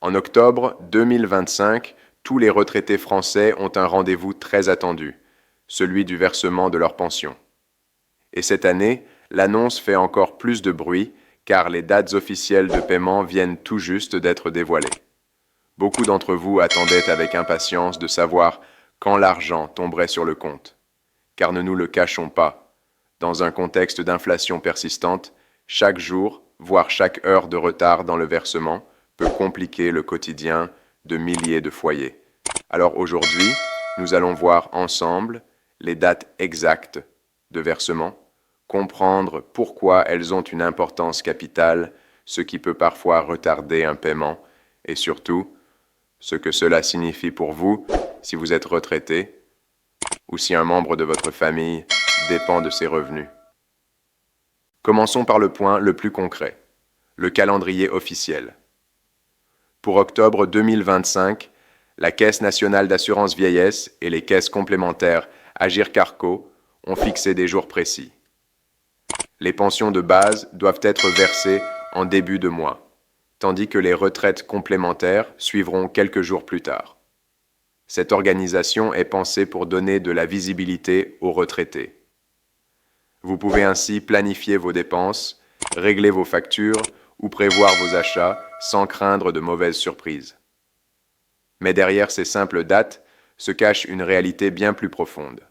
En octobre 2025, tous les retraités français ont un rendez-vous très attendu, celui du versement de leur pension. Et cette année, l'annonce fait encore plus de bruit car les dates officielles de paiement viennent tout juste d'être dévoilées. Beaucoup d'entre vous attendaient avec impatience de savoir quand l'argent tomberait sur le compte. Car ne nous le cachons pas, dans un contexte d'inflation persistante, chaque jour, voire chaque heure de retard dans le versement peut compliquer le quotidien de milliers de foyers. Alors aujourd'hui, nous allons voir ensemble les dates exactes de versement, comprendre pourquoi elles ont une importance capitale, ce qui peut parfois retarder un paiement, et surtout, ce que cela signifie pour vous si vous êtes retraité ou si un membre de votre famille dépend de ses revenus. Commençons par le point le plus concret, le calendrier officiel. Pour octobre 2025, la Caisse nationale d'assurance vieillesse et les caisses complémentaires Agirc-Arrco ont fixé des jours précis. Les pensions de base doivent être versées en début de mois, tandis que les retraites complémentaires suivront quelques jours plus tard. Cette organisation est pensée pour donner de la visibilité aux retraités. Vous pouvez ainsi planifier vos dépenses, régler vos factures ou prévoir vos achats sans craindre de mauvaises surprises. Mais derrière ces simples dates se cache une réalité bien plus profonde.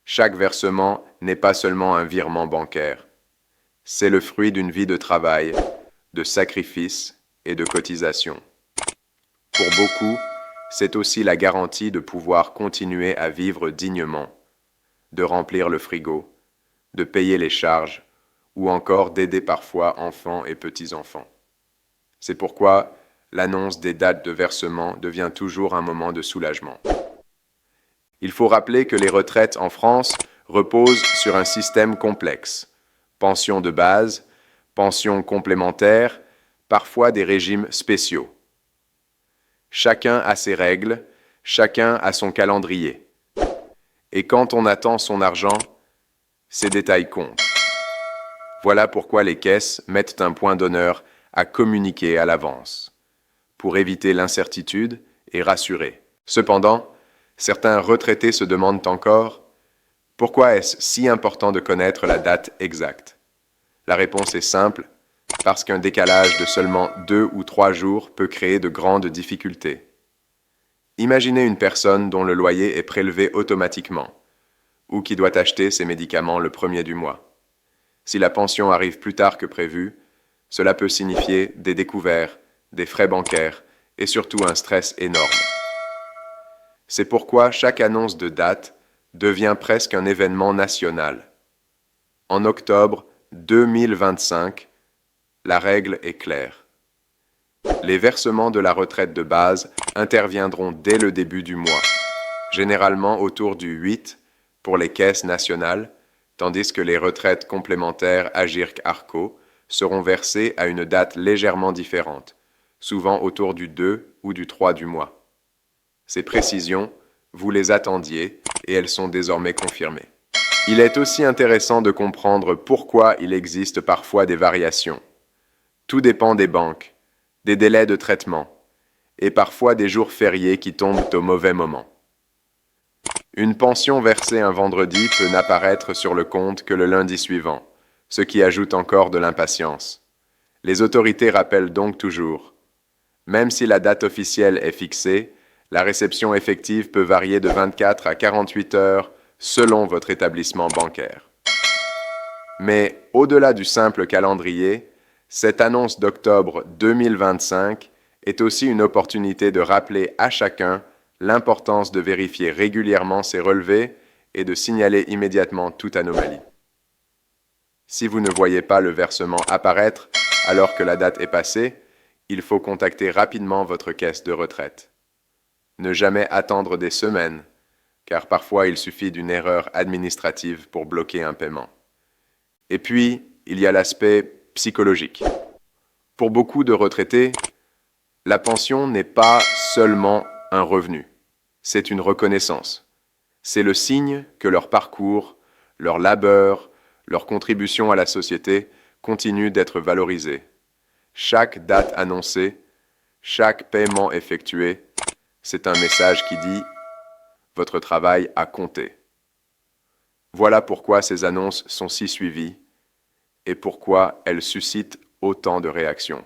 Chaque versement n'est pas seulement un virement bancaire. C'est le fruit d'une vie de travail, de sacrifice et de cotisation. Pour beaucoup, c'est aussi la garantie de pouvoir continuer à vivre dignement, de remplir le frigo, de payer les charges, ou encore d'aider parfois enfants et petits-enfants. C'est pourquoi l'annonce des dates de versement devient toujours un moment de soulagement. Il faut rappeler que les retraites en France reposent sur un système complexe. Pension de base, pensions complémentaires, parfois des régimes spéciaux. Chacun a ses règles, chacun a son calendrier. Et quand on attend son argent, ces détails comptent. Voilà pourquoi les caisses mettent un point d'honneur à communiquer à l'avance, pour éviter l'incertitude et rassurer. Cependant, certains retraités se demandent encore « Pourquoi est-ce si important de connaître la date exacte ?» La réponse est simple, parce qu'un décalage de seulement 2 ou 3 jours peut créer de grandes difficultés. Imaginez une personne dont le loyer est prélevé automatiquement, ou qui doit acheter ses médicaments le premier du mois. Si la pension arrive plus tard que prévu, cela peut signifier des découverts, des frais bancaires et surtout un stress énorme. C'est pourquoi chaque annonce de date devient presque un événement national. En octobre 2025, la règle est claire. Les versements de la retraite de base interviendront dès le début du mois, généralement autour du 8 pour les caisses nationales, tandis que les retraites complémentaires Agirc-Arrco seront versées à une date légèrement différente, souvent autour du 2 ou du 3 du mois. Ces précisions, vous les attendiez et elles sont désormais confirmées. Il est aussi intéressant de comprendre pourquoi il existe parfois des variations. Tout dépend des banques, des délais de traitement et parfois des jours fériés qui tombent au mauvais moment. Une pension versée un vendredi peut n'apparaître sur le compte que le lundi suivant, ce qui ajoute encore de l'impatience. Les autorités rappellent donc toujours, même si la date officielle est fixée, la réception effective peut varier de 24 à 48 heures selon votre établissement bancaire. Mais au-delà du simple calendrier, cette annonce d'octobre 2025 est aussi une opportunité de rappeler à chacun l'importance de vérifier régulièrement ses relevés et de signaler immédiatement toute anomalie. Si vous ne voyez pas le versement apparaître alors que la date est passée, il faut contacter rapidement votre caisse de retraite. Ne jamais attendre des semaines, car parfois il suffit d'une erreur administrative pour bloquer un paiement. Et puis, il y a l'aspect psychologique. Pour beaucoup de retraités, la pension n'est pas seulement un revenu, c'est une reconnaissance. C'est le signe que leur parcours, leur labeur, leur contribution à la société continuent d'être valorisés. Chaque date annoncée, Chaque paiement effectué, c'est un message qui dit « Votre travail a compté ». Voilà pourquoi ces annonces sont si suivies et pourquoi elles suscitent autant de réactions.